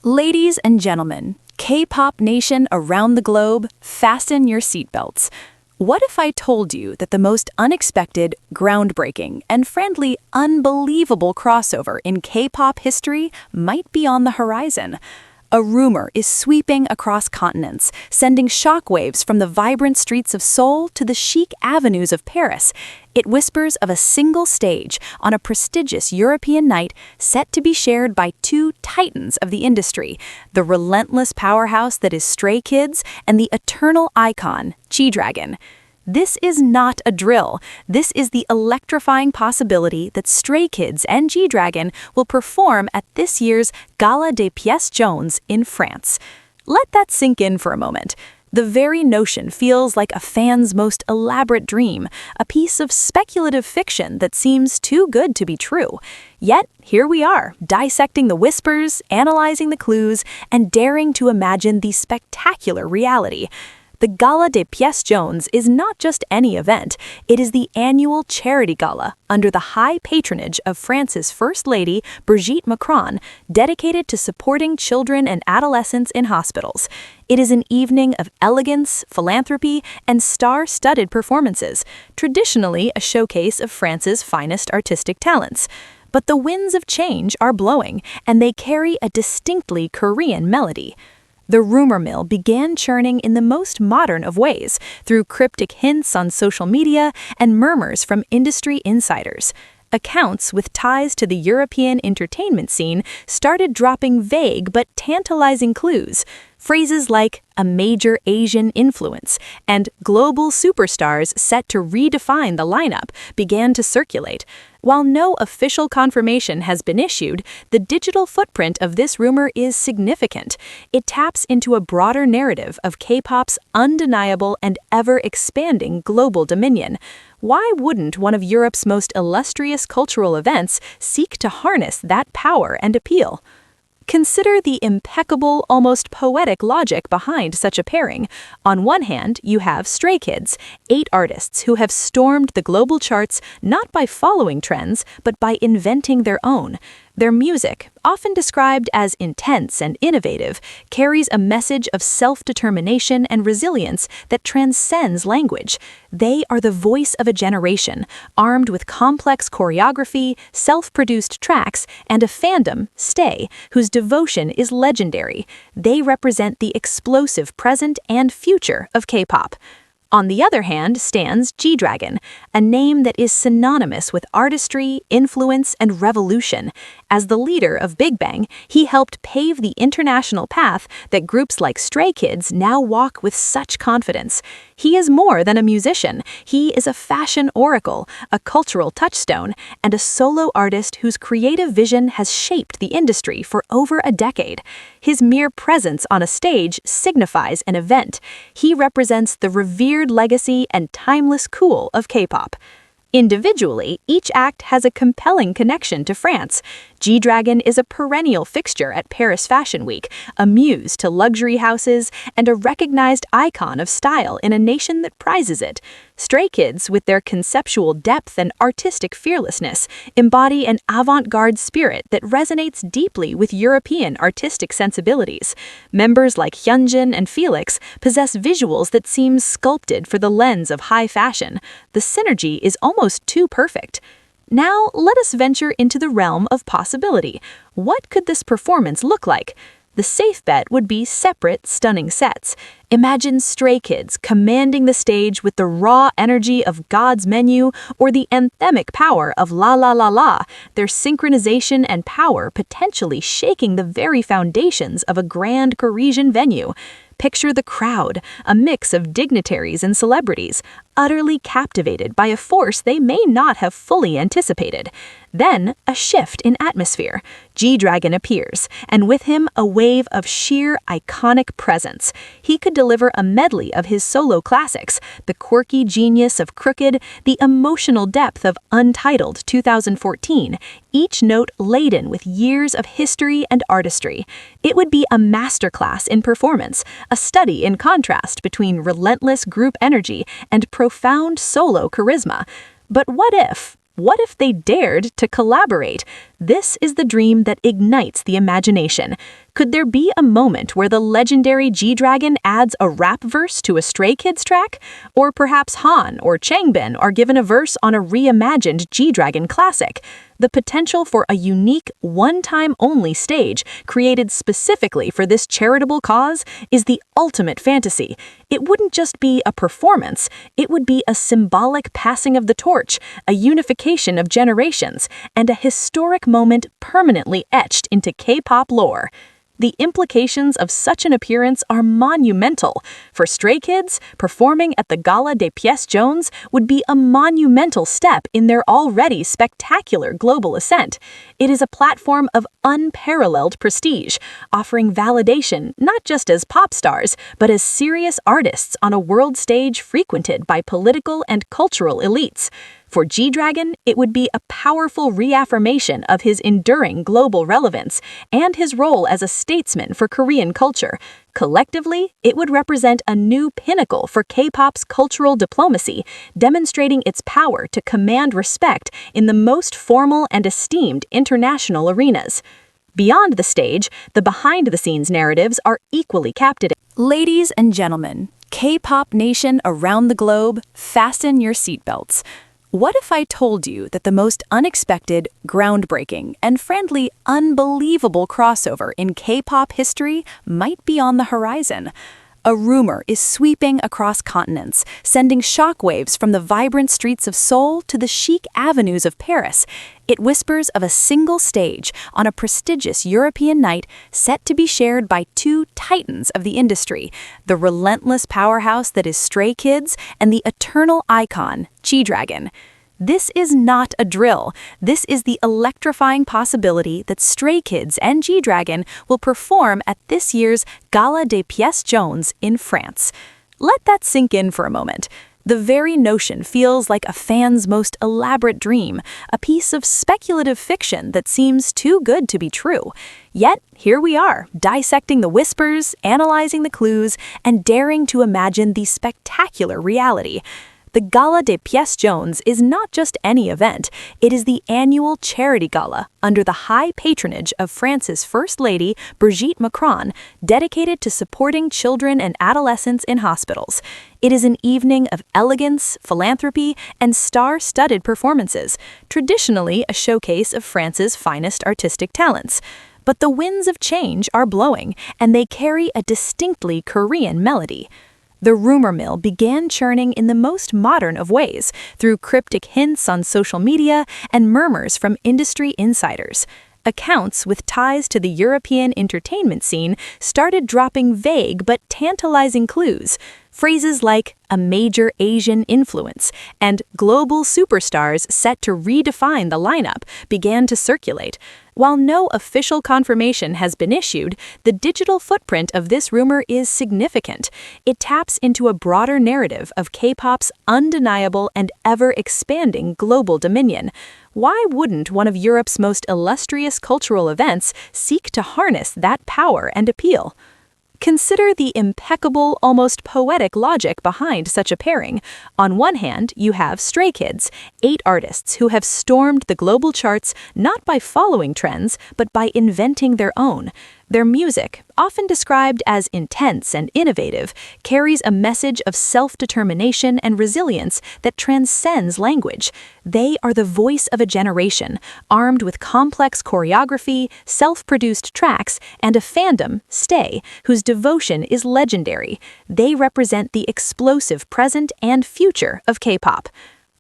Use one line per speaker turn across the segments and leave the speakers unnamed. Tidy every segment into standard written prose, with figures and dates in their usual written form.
Ladies and gentlemen, K-pop nation around the globe, fasten your seatbelts. What if I told you that the most unexpected, groundbreaking, and frankly unbelievable crossover in K-pop history might be on the horizon? A rumor is sweeping across continents, sending shockwaves from the vibrant streets of Seoul to the chic avenues of Paris. It whispers of a single stage on a prestigious European night set to be shared by two titans of the industry, the relentless powerhouse that is Stray Kids and the eternal icon, G-Dragon. This is not a drill. This is the electrifying possibility that Stray Kids and G-Dragon will perform at this year's Gala des Pièces Jaunes in France. Let that sink in for a moment. The very notion feels like a fan's most elaborate dream, a piece of speculative fiction that seems too good to be true. Yet, here we are, dissecting the whispers, analyzing the clues, and daring to imagine the spectacular reality. The Gala des Pièces Jaunes is not just any event, it is the annual charity gala under the high patronage of France's First Lady, Brigitte Macron, dedicated to supporting children and adolescents in hospitals. It is an evening of elegance, philanthropy, and star-studded performances, traditionally a showcase of France's finest artistic talents. But the winds of change are blowing, and they carry a distinctly Korean melody. The rumor mill began churning in the most modern of ways, through cryptic hints on social media and murmurs from industry insiders. Accounts with ties to the European entertainment scene started dropping vague but tantalizing clues. Phrases like a major Asian influence and global superstars set to redefine the lineup began to circulate. While no official confirmation has been issued, the digital footprint of this rumor is significant. It taps into a broader narrative of K-pop's undeniable and ever-expanding global dominion. Why wouldn't one of Europe's most illustrious cultural events seek to harness that power and appeal? Consider the impeccable, almost poetic logic behind such a pairing. On one hand, you have Stray Kids, 8 artists who have stormed the global charts not by following trends, but by inventing their own. Their music, often described as intense and innovative, carries a message of self-determination and resilience that transcends language. They are the voice of a generation, armed with complex choreography, self-produced tracks, and a fandom, Stay, whose devotion is legendary. They represent the explosive present and future of K-pop. On the other hand stands G-Dragon, a name that is synonymous with artistry, influence, and revolution. As the leader of Big Bang, he helped pave the international path that groups like Stray Kids now walk with such confidence. He is more than a musician. He is a fashion oracle, a cultural touchstone, and a solo artist whose creative vision has shaped the industry for over a decade. His mere presence on a stage signifies an event. He represents the revered legacy and timeless cool of K-pop. Individually, each act has a compelling connection to France. G-Dragon is a perennial fixture at Paris Fashion Week, a muse to luxury houses, and a recognized icon of style in a nation that prizes it. Stray Kids, with their conceptual depth and artistic fearlessness, embody an avant-garde spirit that resonates deeply with European artistic sensibilities. Members like Hyunjin and Felix possess visuals that seem sculpted for the lens of high fashion. The synergy is almost too perfect. Now, let us venture into the realm of possibility. What could this performance look like? The safe bet would be separate, stunning sets. Imagine Stray Kids commanding the stage with the raw energy of God's Menu or the anthemic power of La La La La, their synchronization and power potentially shaking the very foundations of a grand Parisian venue. Picture the crowd, a mix of dignitaries and celebrities, utterly captivated by a force they may not have fully anticipated. Then, a shift in atmosphere. G-Dragon appears, and with him a wave of sheer, iconic presence. He could deliver a medley of his solo classics, the quirky genius of Crooked, the emotional depth of Untitled 2014, each note laden with years of history and artistry. It would be a masterclass in performance, a study in contrast between relentless group energy and profound solo charisma. But what if? What if they dared to collaborate? This is the dream that ignites the imagination. Could there be a moment where the legendary G-Dragon adds a rap verse to a Stray Kids track? Or perhaps Han or Changbin are given a verse on a reimagined G-Dragon classic? The potential for a unique, one-time-only stage created specifically for this charitable cause is the ultimate fantasy. It wouldn't just be a performance, it would be a symbolic passing of the torch, a unification of generations, and a historic moment permanently etched into K-pop lore. The implications of such an appearance are monumental. For Stray Kids, performing at the Gala des Pièces Jaunes would be a monumental step in their already spectacular global ascent. It is a platform of unparalleled prestige, offering validation not just as pop stars, but as serious artists on a world stage frequented by political and cultural elites. For G-Dragon, it would be a powerful reaffirmation of his enduring global relevance and his role as a statesman for Korean culture. Collectively, it would represent a new pinnacle for K-pop's cultural diplomacy, demonstrating its power to command respect in the most formal and esteemed international arenas. Beyond the stage, the behind-the-scenes narratives are equally captivating. Ladies and gentlemen, K-pop nation around the globe, fasten your seatbelts. What if I told you that the most unexpected, groundbreaking, and frankly unbelievable crossover in K-pop history might be on the horizon? A rumor is sweeping across continents, sending shockwaves from the vibrant streets of Seoul to the chic avenues of Paris. It whispers of a single stage on a prestigious European night set to be shared by two titans of the industry, the relentless powerhouse that is Stray Kids and the eternal icon, G-Dragon. This is not a drill. This is the electrifying possibility that Stray Kids and G-Dragon will perform at this year's Gala des Pièces Jaunes in France. Let that sink in for a moment. The very notion feels like a fan's most elaborate dream, a piece of speculative fiction that seems too good to be true. Yet, here we are, dissecting the whispers, analyzing the clues, and daring to imagine the spectacular reality. The Gala des Pièces Jaunes is not just any event, it is the annual charity gala under the high patronage of France's First Lady, Brigitte Macron, dedicated to supporting children and adolescents in hospitals. It is an evening of elegance, philanthropy, and star-studded performances, traditionally a showcase of France's finest artistic talents. But the winds of change are blowing, and they carry a distinctly Korean melody. The rumor mill began churning in the most modern of ways, through cryptic hints on social media and murmurs from industry insiders. Accounts with ties to the European entertainment scene started dropping vague but tantalizing clues. Phrases like a major Asian influence and global superstars set to redefine the lineup began to circulate. While no official confirmation has been issued, the digital footprint of this rumor is significant. It taps into a broader narrative of K-pop's undeniable and ever-expanding global dominion. Why wouldn't one of Europe's most illustrious cultural events seek to harness that power and appeal? Consider the impeccable, almost poetic logic behind such a pairing. On one hand, you have Stray Kids, 8 artists who have stormed the global charts not by following trends, but by inventing their own. Their music, often described as intense and innovative, carries a message of self-determination and resilience that transcends language. They are the voice of a generation, armed with complex choreography, self-produced tracks, and a fandom, Stay, whose devotion is legendary. They represent the explosive present and future of K-pop.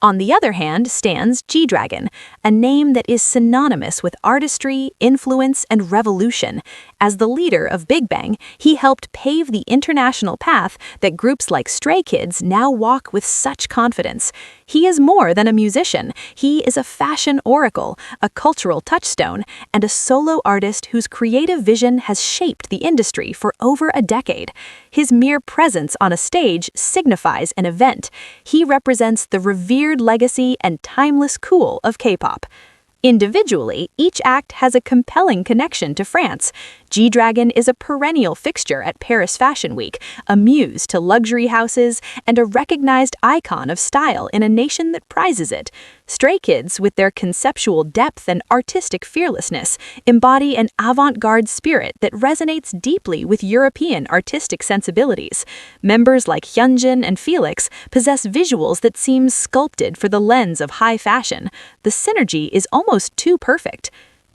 On the other hand stands G-Dragon, a name that is synonymous with artistry, influence, and revolution. As the leader of Big Bang, he helped pave the international path that groups like Stray Kids now walk with such confidence. He is more than a musician. He is a fashion oracle, a cultural touchstone, and a solo artist whose creative vision has shaped the industry for over a decade. His mere presence on a stage signifies an event. He represents the revered legacy and timeless cool of K-pop. Individually, each act has a compelling connection to France. G-Dragon is a perennial fixture at Paris Fashion Week, a muse to luxury houses, and a recognized icon of style in a nation that prizes it. Stray Kids, with their conceptual depth and artistic fearlessness, embody an avant-garde spirit that resonates deeply with European artistic sensibilities. Members like Hyunjin and Felix possess visuals that seem sculpted for the lens of high fashion. The synergy is almost too perfect.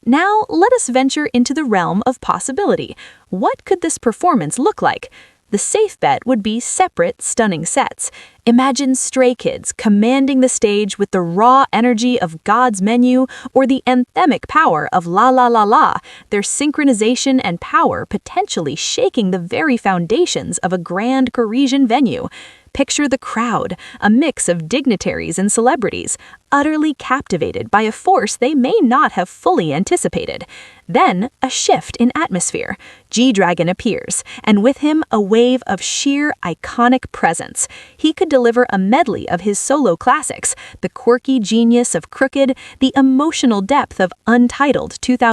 Now, let us venture into the realm of possibility. What could this performance look like? The safe bet would be separate, stunning sets. Imagine Stray Kids commanding the stage with the raw energy of God's Menu or the anthemic power of La La La La, their synchronization and power potentially shaking the very foundations of a grand Parisian venue. Picture the crowd, a mix of dignitaries and celebrities, utterly captivated by a force they may not have fully anticipated. Then, a shift in atmosphere. G-Dragon appears, and with him a wave of sheer, iconic presence. He could deliver a medley of his solo classics, the quirky genius of Crooked, the emotional depth of Untitled 2000.